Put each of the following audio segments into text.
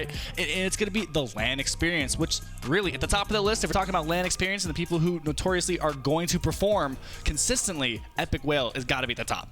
right? And it's going to be the LAN experience, which really at the top of the list, if we're talking about LAN experience and the people who notoriously are going to perform consistently, Epic Whale has got to be at the top.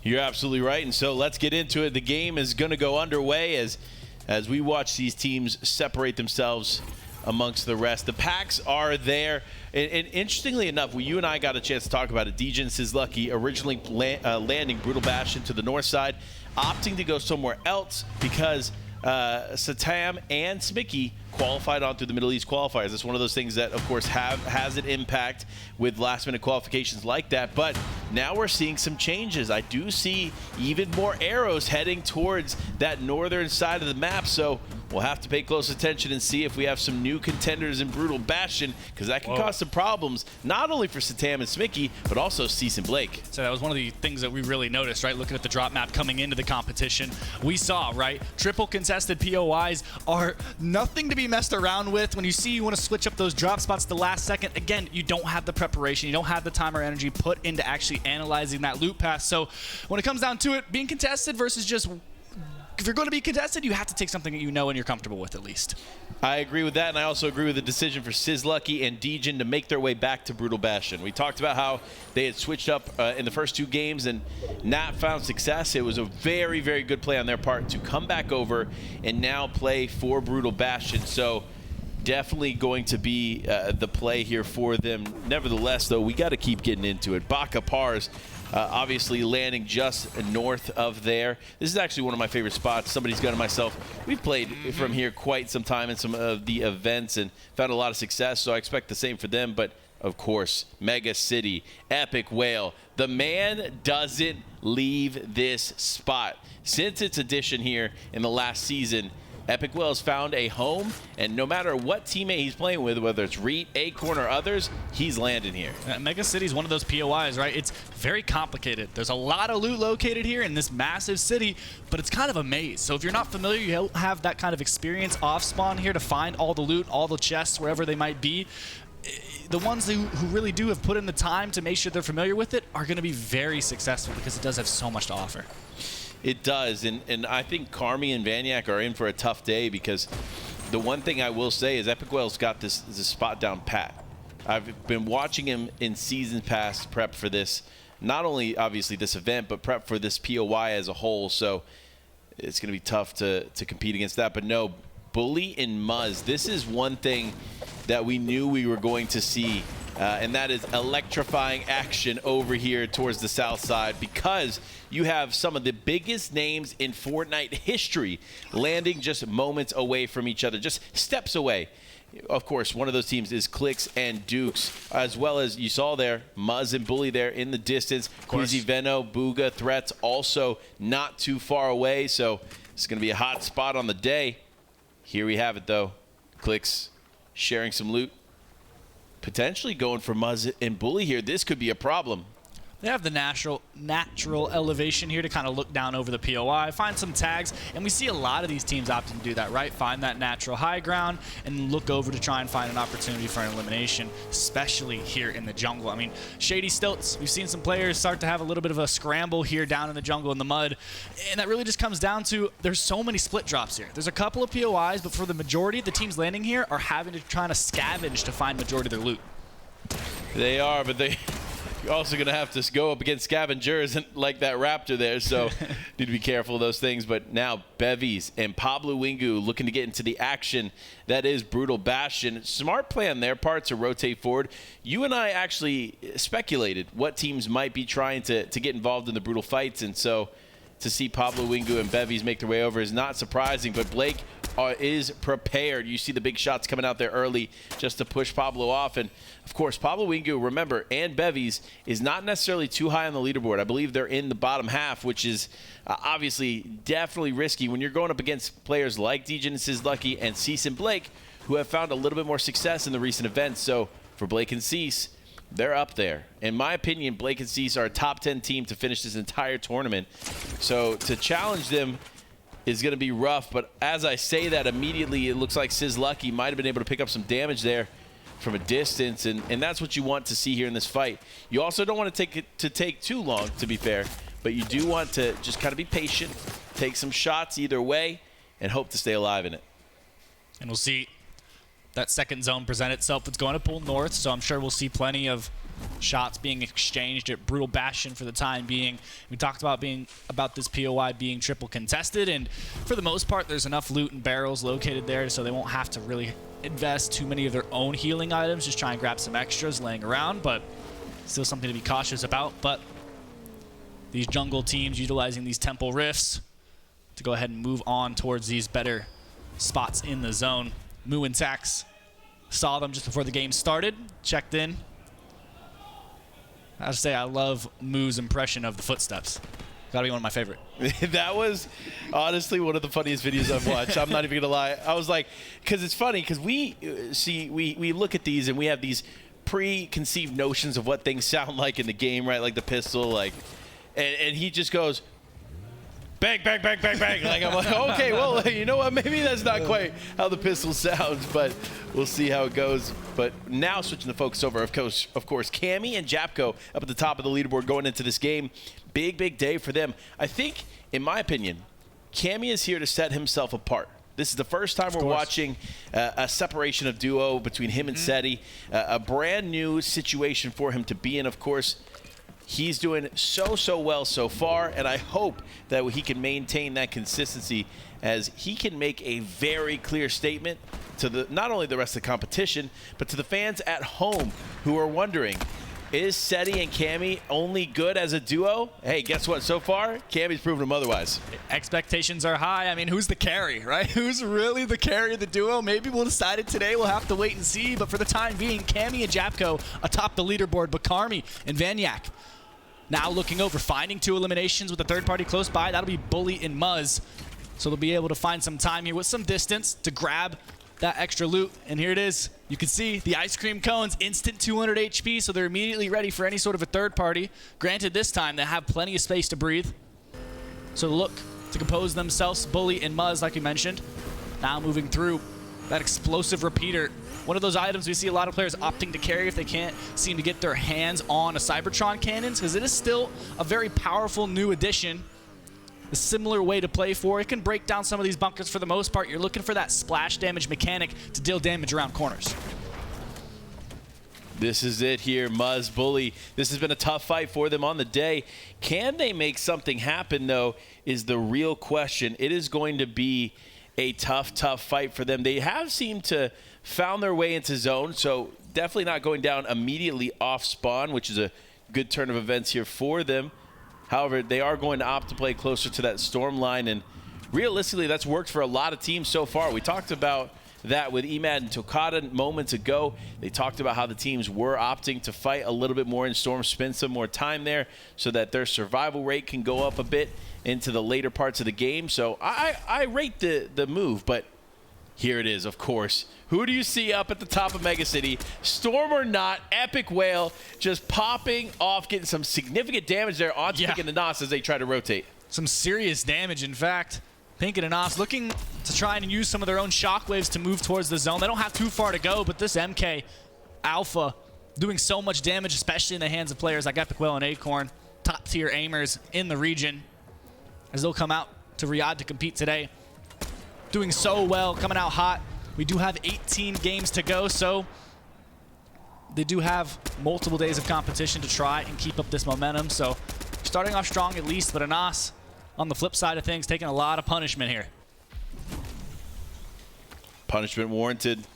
You're absolutely right, and so let's get into it. The game is going to go underway as we watch these teams separate themselves amongst the rest. The packs are there, and interestingly enough, you and I got a chance to talk about it. DJ and Sizlucky originally landing Brutal Bastion to the north side, opting to go somewhere else because Satam and Smicky qualified on through the Middle East qualifiers. It's one of those things that, of course, has an impact with last-minute qualifications like that. But now we're seeing some changes. I do see even more arrows heading towards that northern side of the map. So we'll have to pay close attention and see if we have some new contenders in Brutal Bastion, because that can cause some problems, not only for Satam and Smicky, but also Cease and Blake. So that was one of the things that we really noticed, right? Looking at the drop map coming into the competition, we saw, right? Triple contested POIs are nothing to be messed around with. When you want to switch up those drop spots at the last second, again, you don't have the preparation, you don't have the time or energy put into actually analyzing that loot path. So when it comes down to it, being contested versus just, if you're going to be contested, you have to take something that you know and you're comfortable with at least. I agree with that, and I also agree with the decision for Sizlucky and Dejin to make their way back to Brutal Bastion. We talked about how they had switched up in the first 2 games and not found success. It was a very, very good play on their part to come back over and now play for Brutal Bastion. So definitely going to be the play here for them. Nevertheless, though, we got to keep getting into it. Baka Pars obviously landing just north of there. This is actually one of my favorite spots. Somebody's got to myself. We've played from here quite some time in some of the events and found a lot of success, so I expect the same for them. But of course, Mega City, Epic Whale. The man doesn't leave this spot. Since its addition here in the last season, Epic Whale has found a home, and no matter what teammate he's playing with, whether it's Reet, Acorn, or others, he's landing here. Mega City is one of those POIs, right? It's very complicated. There's a lot of loot located here in this massive city, but it's kind of a maze. So if you're not familiar, you don't have that kind of experience off spawn here to find all the loot, all the chests, wherever they might be. The ones who really do have put in the time to make sure they're familiar with it are going to be very successful because it does have so much to offer. It does, and I think Carmi and Vaniac are in for a tough day, because the one thing I will say is Epic Whale's got this spot down pat. I've been watching him in seasons past prep for this, not only obviously this event, but prep for this POI as a whole, so it's going to be tough to compete against that. But no, Bully and Muzz, this is one thing that we knew we were going to see, and that is electrifying action over here towards the south side, because you have some of the biggest names in Fortnite history landing just moments away from each other, just steps away. Of course, one of those teams is Clix and Dukes, as well as you saw there, Muzz and Bully there in the distance. Queasy Veno, Booga, Threats also not too far away, so it's going to be a hot spot on the day. Here we have it, though. Clix sharing some loot. Potentially going for Muzz and Bully here. This could be a problem. They have the natural elevation here to kind of look down over the POI, find some tags, and we see a lot of these teams opting to do that, right? Find that natural high ground and look over to try and find an opportunity for an elimination, especially here in the jungle. I mean, Shady Stilts, we've seen some players start to have a little bit of a scramble here down in the jungle in the mud, and that really just comes down to there's so many split drops here. There's a couple of POIs, but for the majority of the teams landing here are having to try to scavenge to find majority of their loot. They are, but you're also going to have to go up against scavengers like that Raptor there, so need to be careful of those things. But now Bevies and Pablo Wingu looking to get into the action that is Brutal Bastion. Smart play on their part to rotate forward. You and I actually speculated what teams might be trying to get involved in the brutal fights, and so to see Pablo Wingu and Bevies make their way over is not surprising, but Blake is prepared. You see the big shots coming out there early just to push Pablo off. And of course, Pablo Wingu, remember, and Bevies is not necessarily too high on the leaderboard. I believe they're in the bottom half, which is obviously definitely risky when you're going up against players like DJ and Sizlucky and Cease and Blake, who have found a little bit more success in the recent events. So for Blake and Cease, they're up there. In my opinion, Blake and Cease are a top 10 team to finish this entire tournament. So to challenge them is going to be rough, but as I say that, immediately it looks like Sizlucky might have been able to pick up some damage there from a distance, and that's what you want to see here in this fight. You also don't want to take too long, to be fair, but you do want to just kind of be patient, take some shots either way, and hope to stay alive in it. And we'll see that second zone present itself. It's going to pull north, so I'm sure we'll see plenty of shots being exchanged at Brutal Bastion for the time being. We talked about this POI being triple contested, and for the most part, there's enough loot and barrels located there, so they won't have to really invest too many of their own healing items. Just try and grab some extras laying around, but still something to be cautious about. But these jungle teams utilizing these temple rifts to go ahead and move on towards these better spots in the zone. Moo and Tax saw them just before the game started, checked in. I have to say, I love Moo's impression of the footsteps. Gotta be one of my favorite. That was honestly one of the funniest videos I've watched. I'm not even gonna lie. I was like, because it's funny, because we look at these and we have these preconceived notions of what things sound like in the game, right? Like the pistol, like, and he just goes, bang, bang, bang, bang, bang. Like, I'm like, okay, well, you know what? Maybe that's not quite how the pistol sounds, but we'll see how it goes. But now switching the focus over, of course, Cammy and Japko up at the top of the leaderboard going into this game. Big, big day for them. I think, in my opinion, Cammy is here to set himself apart. This is the first time we're watching a separation of duo between him and Seti. A brand new situation for him to be in, of course. He's doing so well so far, and I hope that he can maintain that consistency as he can make a very clear statement to not only the rest of the competition, but to the fans at home who are wondering, is Seti and Cammy only good as a duo? Hey, guess what? So far, Cammy's proven them otherwise. Expectations are high. I mean, who's the carry, right? Who's really the carry of the duo? Maybe we'll decide it today. We'll have to wait and see. But for the time being, Cammy and Japko atop the leaderboard. Bakarmi and Vanyak now looking over, finding 2 eliminations with a third party close by. That'll be Bully and Muzz. So they'll be able to find some time here with some distance to grab that extra loot. And here it is. You can see the ice cream cones, instant 200 HP, so they're immediately ready for any sort of a third party. Granted, this time they have plenty of space to breathe. So look to compose themselves, Bully and Muzz, like we mentioned. Now moving through that explosive repeater. One of those items we see a lot of players opting to carry if they can't seem to get their hands on a Cybertron cannons, because it is still a very powerful new addition. A similar way to play for. It can break down some of these bunkers for the most part. You're looking for that splash damage mechanic to deal damage around corners. This is it here, Muzz, Bully. This has been a tough fight for them on the day. Can they make something happen, though, is the real question. It is going to be a tough fight for them. They have seemed to found their way into zone, so definitely not going down immediately off spawn, which is a good turn of events here for them. However, they are going to opt to play closer to that storm line, and realistically, that's worked for a lot of teams so far. We talked about that with Emad and Tokata moments ago. They talked about how the teams were opting to fight a little bit more in storm, spend some more time there so that their survival rate can go up a bit into the later parts of the game. So I rate the move, but here it is, of course. Who do you see up at the top of Mega City? Storm or not, Epic Whale just popping off, getting some significant damage there onto Pink and the Nos as they try to rotate. Some serious damage, in fact. Pink and Nos looking to try and use some of their own shockwaves to move towards the zone. They don't have too far to go, but this MK Alpha doing so much damage, especially in the hands of players like Epic Whale and Acorn, top tier aimers in the region, as they'll come out to Riyadh to compete today. Doing so well, coming out hot. We do have 18 games to go, so they do have multiple days of competition to try and keep up this momentum. So starting off strong at least, but Anas on the flip side of things taking a lot of punishment here. Punishment warranted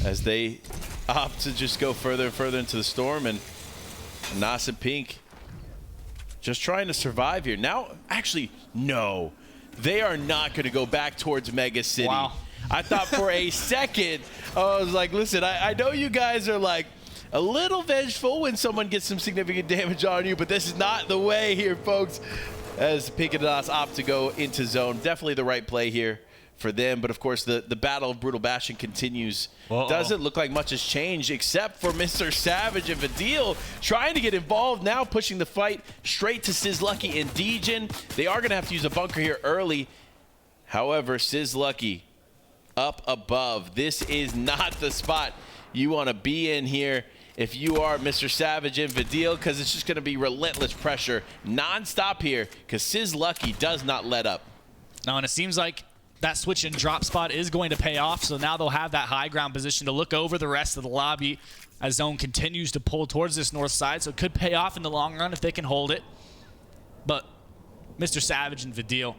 as they opt to just go further and further into the storm, and Anas and Pink just trying to survive here. Now, actually, no. They are not going to go back towards Mega City. Wow. I thought for a second, I was like, listen, I know you guys are like a little vengeful when someone gets some significant damage on you, but this is not the way here, folks, as Pink and Nos opt to go into zone. Definitely the right play here for them, but of course the battle of Brutal Bastion continues. Doesn't look like much has changed except for Mr. Savage and Vidil trying to get involved now, pushing the fight straight to Sizlucky and Degen. They are going to have to use a bunker here early. However, Sizlucky up above. This is not the spot you want to be in here if you are Mr. Savage and Vidil, because it's just going to be relentless pressure non-stop here because Sizlucky does not let up. No, and it seems like that switch and drop spot is going to pay off, so now they'll have that high ground position to look over the rest of the lobby as Zone continues to pull towards this north side, so it could pay off in the long run if they can hold it. But Mr. Savage and Vidil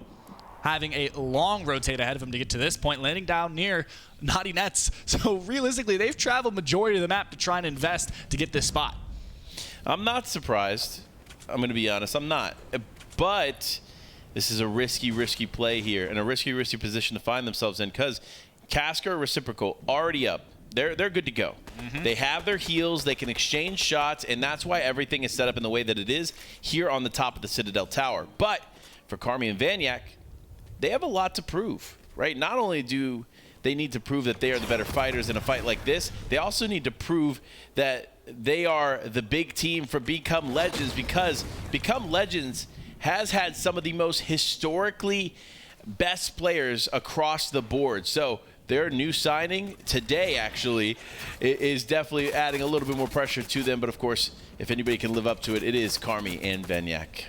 having a long rotate ahead of him to get to this point, landing down near Naughty Nets. So realistically, they've traveled majority of the map to try and invest to get this spot. I'm not surprised. I'm going to be honest. I'm not. But this is a risky play here and a risky position to find themselves in because Casca Reciprocal already up. They're good to go. They have their heals. They can exchange shots, and that's why everything is set up in the way that it is here on the top of the Citadel Tower. But for Karmi and Vanyak, they have a lot to prove, right? Not only do they need to prove that they are the better fighters in a fight like this, they also need to prove that they are the big team for Become Legends, because Become Legends has had some of the most historically best players across the board. So their new signing today actually is definitely adding a little bit more pressure to them. But of course, if anybody can live up to it, it is Karmi and Vanyak.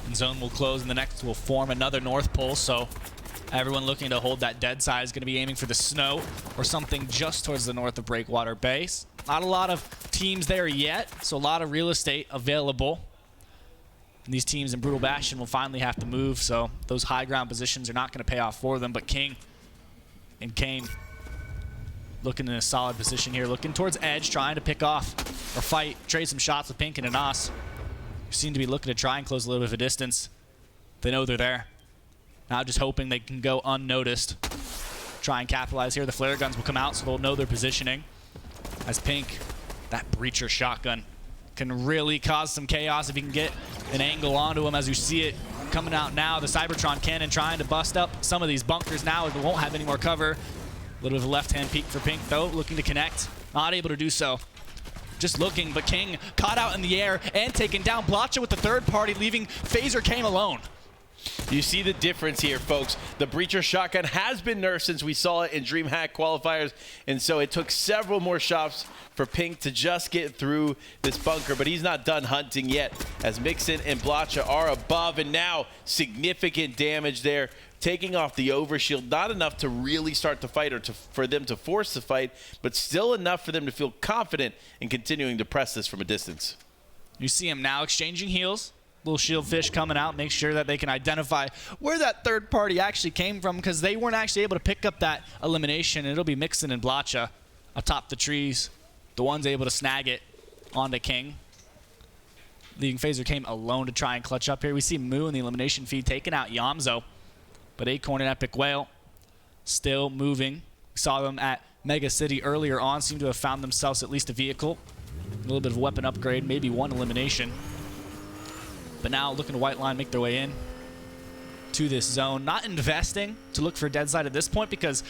And Zone will close, and the next will form another north pole. So everyone looking to hold that dead side is going to be aiming for the snow or something just towards the north of Breakwater Base. Not a lot of teams there yet, so a lot of real estate available. And these teams in Brutal Bastion will finally have to move, so those high ground positions are not going to pay off for them. But King and Kane looking in a solid position here, looking towards Edge, trying to pick off or fight, trade some shots with Pink and Anas. Seem to be looking to try and close a little bit of a distance. They know they're there. Now just hoping they can go unnoticed. Try and capitalize here. The flare guns will come out, so they'll know their positioning. As Pink, that breacher shotgun can really cause some chaos if you can get an angle onto him. As you see it coming out now, the Cybertron cannon trying to bust up some of these bunkers now. They won't have any more cover. A little bit of a left-hand peek for Pink, though, looking to connect. Not able to do so. Just looking, but King caught out in the air and taken down. Blotcha with the third party, leaving Phaser Came alone. You see the difference here, folks. The Breacher shotgun has been nerfed since we saw it in DreamHack qualifiers, and so it took several more shots for Pink to just get through this bunker, but he's not done hunting yet, as Mixon and Blotcha are above, and now significant damage there, taking off the overshield. Not enough to really start the fight or for them to force the fight, but still enough for them to feel confident in continuing to press this from a distance. You see him now exchanging heals. Little shield fish coming out, make sure that they can identify where that third party actually came from, because they weren't actually able to pick up that elimination. It'll be Mixon and Blotcha atop the trees, the ones able to snag it onto King. Leaving Phaser Came alone to try and clutch up here. We see Moo in the elimination feed taking out Yamzo, but Acorn and Epic Whale still moving. We saw them at Mega City earlier on, seem to have found themselves at least a vehicle, a little bit of a weapon upgrade, maybe one elimination. But now looking to white line, make their way in to this zone. Not investing to look for a dead side at this point, because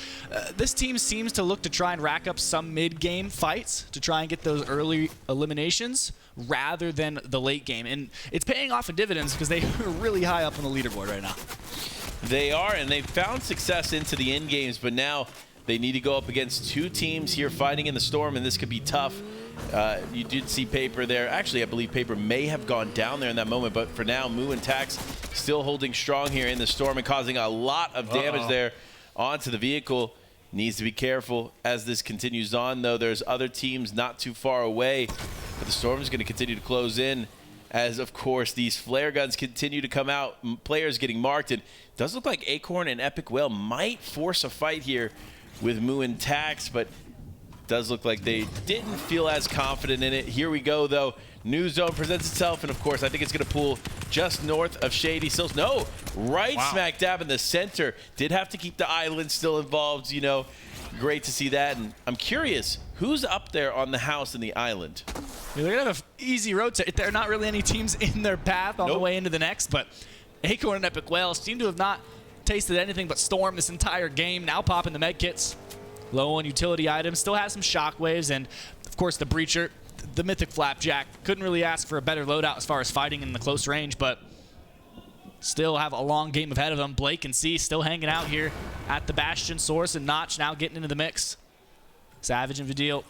this team seems to look to try and rack up some mid-game fights to try and get those early eliminations rather than the late game. And it's paying off in dividends because they are really high up on the leaderboard right now. They are, and they've found success into the end games, but now they need to go up against two teams here fighting in the storm, and this could be tough. You did see Paper there. Actually, I believe Paper may have gone down there in that moment, but for now, Moo and Tax still holding strong here in the storm and causing a lot of damage there onto the vehicle. Needs to be careful as this continues on, though. There's other teams not too far away, but the storm is going to continue to close in as, of course, these flare guns continue to come out. Players getting marked, and it does look like Acorn and Epic Whale might force a fight here with Moo and Tax, but does look like they didn't feel as confident in it. Here we go, though. New zone presents itself, and of course, I think it's going to pull just north of Shady Sills. No, right smack dab in the center. Did have to keep the island still involved, you know. Great to see that, and I'm curious, who's up there on the house and the island? They're going to have an easy road to it. There are not really any teams in their path on the way into the next, but Acorn and Epic Whale seem to have not tasted anything but storm this entire game. Now popping the med kits. Low on utility items, still has some shockwaves, and of course the Breacher, the Mythic Flapjack. Couldn't really ask for a better loadout as far as fighting in the close range, but still have a long game ahead of them. Blake and C still hanging out here at the Bastion source, and Notch now getting into the mix. Savage and Vidil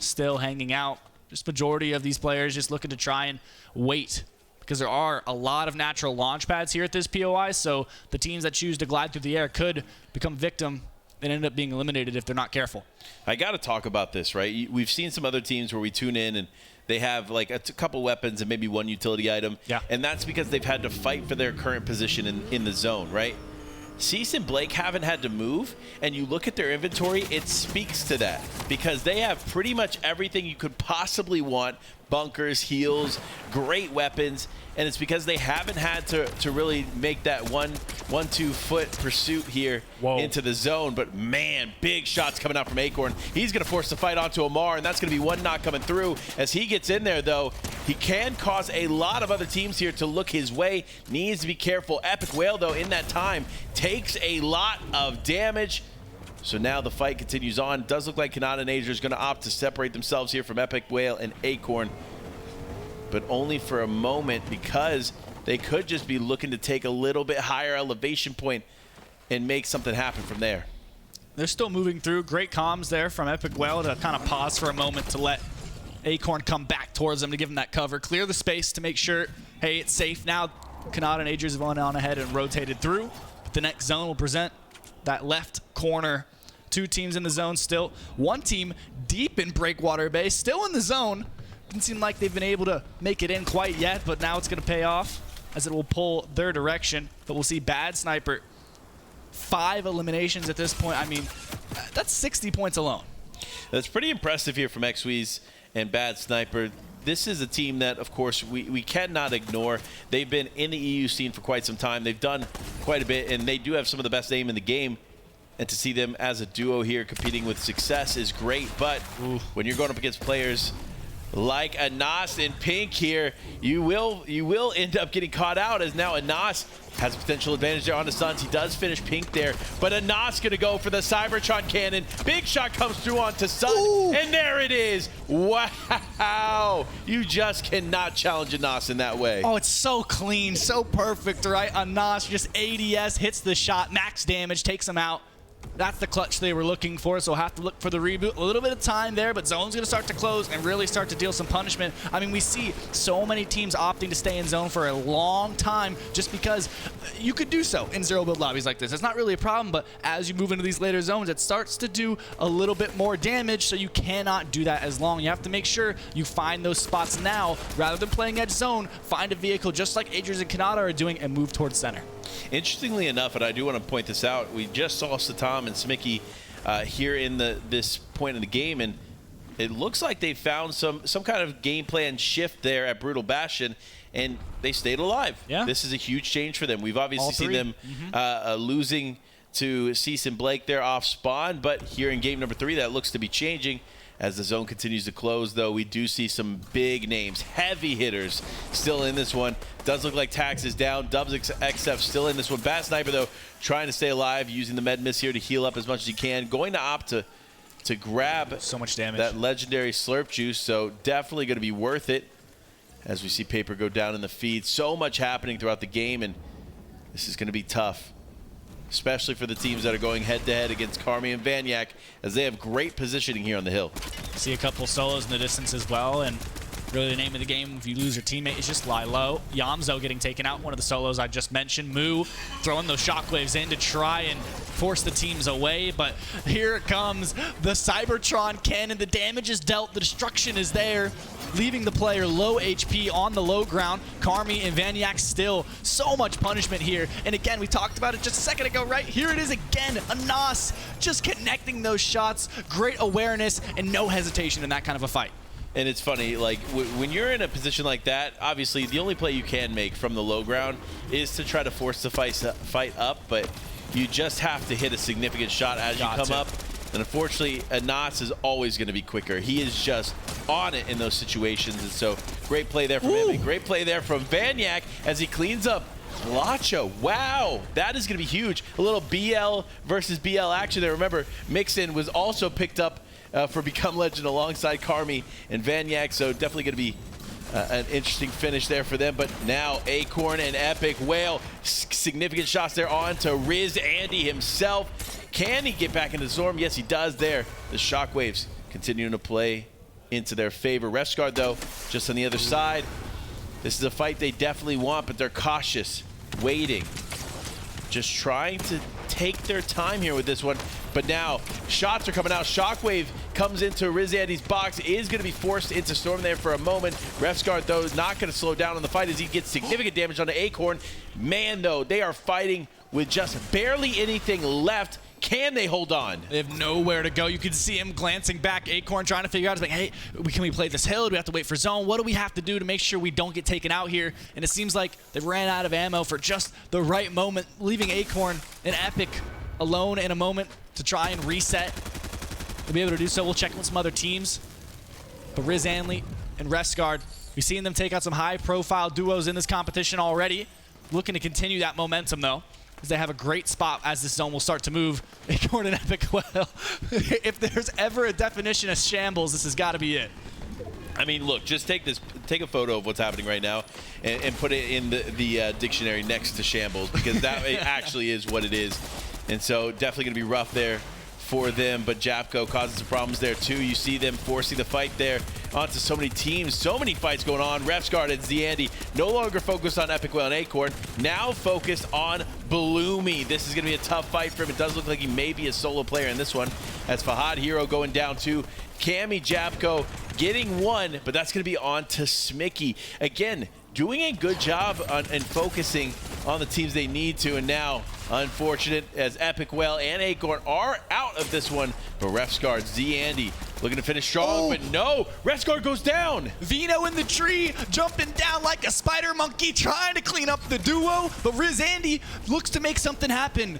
still hanging out. Just majority of these players just looking to try and wait, because there are a lot of natural launch pads here at this POI, so the teams that choose to glide through the air could become victim and end up being eliminated if they're not careful. I got to talk about this, right? We've seen some other teams where we tune in and they have like a couple weapons and maybe one utility item. Yeah. And that's because they've had to fight for their current position in the zone, right? Cease and Blake haven't had to move, and you look at their inventory, it speaks to that because they have pretty much everything you could possibly want. Bunkers, heals, great weapons, and it's because they haven't had to really make that 1-2 foot pursuit here into the zone. But man, big shots coming out from Acorn. He's going to force the fight onto Amar, and that's going to be one knock coming through. As he gets in there, though, he can cause a lot of other teams here to look his way. Needs to be careful. Epic Whale, though, in that time, takes a lot of damage. So now the fight continues on. Does look like Kanata and Asia is going to opt to separate themselves here from Epic Whale and Acorn, but only for a moment because they could just be looking to take a little bit higher elevation point and make something happen from there. They're still moving through. Great comms there from Epic Whale to kind of pause for a moment to let Acorn come back towards them to give them that cover. Clear the space to make sure, hey, it's safe now. Kanata and Adrian have gone on ahead and rotated through. But the next zone will present that left corner. Two teams in the zone still. One team deep in Breakwater Bay, still in the zone. Doesn't seem like they've been able to make it in quite yet, but now it's going to pay off as it will pull their direction. But we'll see Bad Sniper. 5 eliminations at this point. I mean, that's 60 points alone. That's pretty impressive here from XWeez and Bad Sniper. This is a team that, of course, we cannot ignore. They've been in the EU scene for quite some time. They've done quite a bit, and they do have some of the best aim in the game. And to see them as a duo here competing with success is great. But when you're going up against players like Anas in pink here, you will end up getting caught out, as now Anas has a potential advantage there on the Suns. He does finish pink there, but Anas going to go for the Cybertron cannon. Big shot comes through onto Sun, and there it is. Wow. You just cannot challenge Anas in that way. Oh, it's so clean, so perfect, right? Anas just ADS, hits the shot, max damage, takes him out. That's the clutch they were looking for, so we'll have to look for the reboot. A little bit of time there, but zone's going to start to close and really start to deal some punishment. I mean, we see so many teams opting to stay in zone for a long time just because you could do so in zero build lobbies like this. It's not really a problem, but as you move into these later zones, it starts to do a little bit more damage, so you cannot do that as long. You have to make sure you find those spots now rather than playing edge zone. Find a vehicle just like Adrian and Kanata are doing and move towards center. Interestingly enough, and I do want to point this out, we just saw Satam and Smicky here in this point in the game, and it looks like they found some kind of game plan shift there at Brutal Bastion, and they stayed alive. Yeah. This is a huge change for them. We've obviously seen them losing to Cease and Blake there off spawn, but here in game number 3, that looks to be changing. As the zone continues to close, though, we do see some big names, heavy hitters still in this one. Does look like Tax is down. Dubs XF still in this one. Bad Sniper, though, trying to stay alive, using the med miss here to heal up as much as he can. Going to opt to grab so much damage, that legendary slurp juice, so definitely going to be worth it. As we see Paper go down in the feed. So much happening throughout the game, and this is going to be tough, especially for the teams that are going head-to-head against Carmi and Vanyak, as they have great positioning here on the hill. See a couple solos in the distance as well, and really the name of the game, if you lose your teammate, is just lie low. Yamzo getting taken out, one of the solos I just mentioned. Moo throwing those shockwaves in to try and force the teams away, but here it comes. The Cybertron cannon, the damage is dealt, the destruction is there, leaving the player low HP on the low ground. Carmi and Vanyak still so much punishment here. And again, we talked about it just a second ago, right? Here it is again. Anas just connecting those shots. Great awareness and no hesitation in that kind of a fight. And it's funny, like when you're in a position like that, obviously the only play you can make from the low ground is to try to force the fight up, but you just have to hit a significant shot as you come up. And unfortunately, Anas is always going to be quicker. He is just on it in those situations. And so great play there from him. And great play there from Vanyak as he cleans up Lacho. Wow, that is going to be huge. A little BL versus BL action there. Remember, Mixin was also picked up for Become Legend alongside Carmi and Vanyak. So definitely going to be an interesting finish there for them. But now Acorn and Epic Whale, significant shots there on to Riz Andy himself. Can he get back into the storm? Yes, he does there. The shockwaves continuing to play into their favor. Rest guard, though, just on the other side. This is a fight they definitely want, but they're cautious, waiting, just trying to take their time here with this one. But now shots are coming out. Shockwave comes into Rizandy's box, is going to be forced into Storm there for a moment. Refsguard, though, is not going to slow down on the fight as he gets significant damage on the Acorn. Man, though, they are fighting with just barely anything left. Can they hold on? They have nowhere to go. You can see him glancing back. Acorn trying to figure out, like, hey, can we play this hill? Do we have to wait for zone? What do we have to do to make sure we don't get taken out here? And it seems like they ran out of ammo for just the right moment, leaving Acorn and Epic alone in a moment to try and reset. They'll be able to do so. We'll check with some other teams. But Riz Anley and Refsguard, we've seen them take out some high-profile duos in this competition already. Looking to continue that momentum, though, because they have a great spot as this zone will start to move. Acorn and Epic, well, if there's ever a definition of shambles, this has got to be it. I mean, look, just take a photo of what's happening right now and put it in the dictionary next to shambles, because that actually is what it is. And so definitely going to be rough there for them, but Japko causes some problems there too. You see them forcing the fight there onto so many teams, so many fights going on. Refsguard and Zandy no longer focused on Epic Well and Acorn, now focused on Bloomy. This is going to be a tough fight for him. It does look like he may be a solo player in this one, as Fahad Hero going down too. Cammy Japko getting one, but that's going to be on to Smicky. Again, doing a good job and focusing on the teams they need to, and now unfortunate as Epic Well and Acorn are out of this one. But Refsguard, Z-Andy looking to finish strong, but no, Refsguard goes down. Vino in the tree, jumping down like a spider monkey, trying to clean up the duo, but Riz Andy looks to make something happen.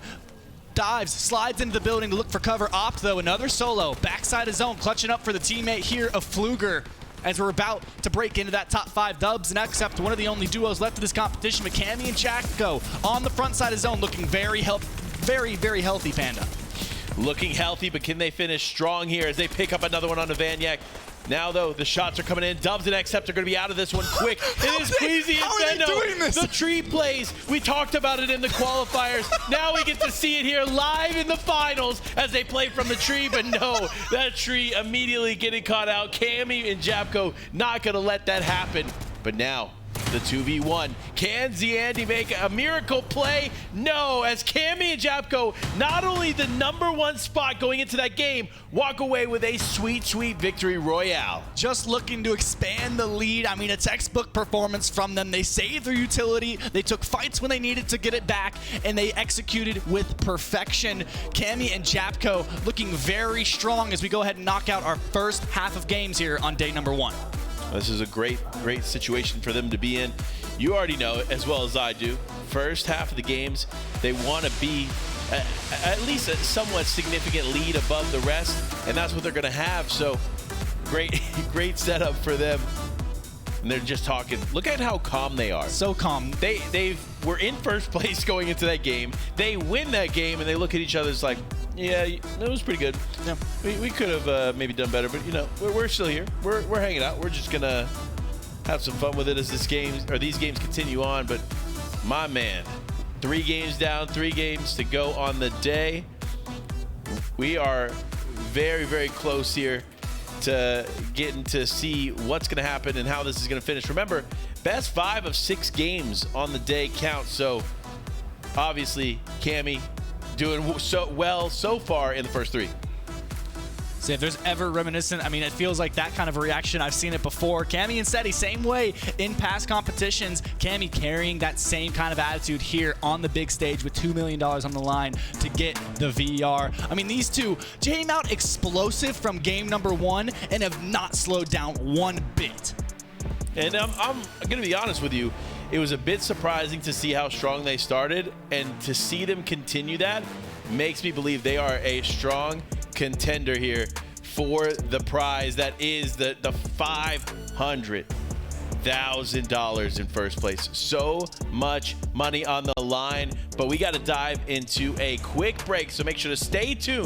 Dives, slides into the building to look for cover. Opt, though, another solo, backside of zone, clutching up for the teammate here of Fluger, as we're about to break into that top 5 dubs and accept one of the only duos left of this competition. But Cammy and Japko on the front side of zone, looking very healthy, Panda. Looking healthy, but can they finish strong here as they pick up another one on the Vanyak? Now, though, the shots are coming in. Dubs and Accept are going to be out of this one quick. It is Queasy and Bendo. The tree plays. We talked about it in the qualifiers. Now we get to see it here live in the finals as they play from the tree. But no, that tree immediately getting caught out. Cammy and Japko not going to let that happen. But now, the 2v1. Can Z-Andy make a miracle play? No, as Cammy and Japko, not only the #1 spot going into that game, walk away with a sweet, sweet victory royale. Just looking to expand the lead. I mean, a textbook performance from them. They saved their utility. They took fights when they needed to get it back, and they executed with perfection. Cammy and Japko looking very strong as we go ahead and knock out our first half of games here on day #1. This is a great situation for them to be in. You already know it as well as I do. First half of the games, they want to be at least a somewhat significant lead above the rest, and that's what they're going to have. So great setup for them. And they're just talking. Look at how calm they are. So calm. They were in first place going into that game. They win that game, and they look at each other. It's like, yeah, it was pretty good. Yeah, we could have maybe done better, but you know, we're still here. We're hanging out. We're just gonna have some fun with it as these games continue on. But my man, 3 games down, 3 games to go on the day. We are very close here to getting to see what's going to happen and how this is going to finish. Remember, best 5 of 6 games on the day count. So obviously, Cammy doing so well so far in the first 3. So if there's ever reminiscent, I mean, it feels like that kind of a reaction. I've seen it before. Cammy and Seti, same way in past competitions. Cammy carrying that same kind of attitude here on the big stage with $2 million on the line to get the VR. I mean, these two came out explosive from game #1 and have not slowed down one bit. And I'm going to be honest with you. It was a bit surprising to see how strong they started, and to see them continue that makes me believe they are a strong contender here for the prize that is the $500,000 in first place. So much money on the line, but we got to dive into a quick break, so make sure to stay tuned.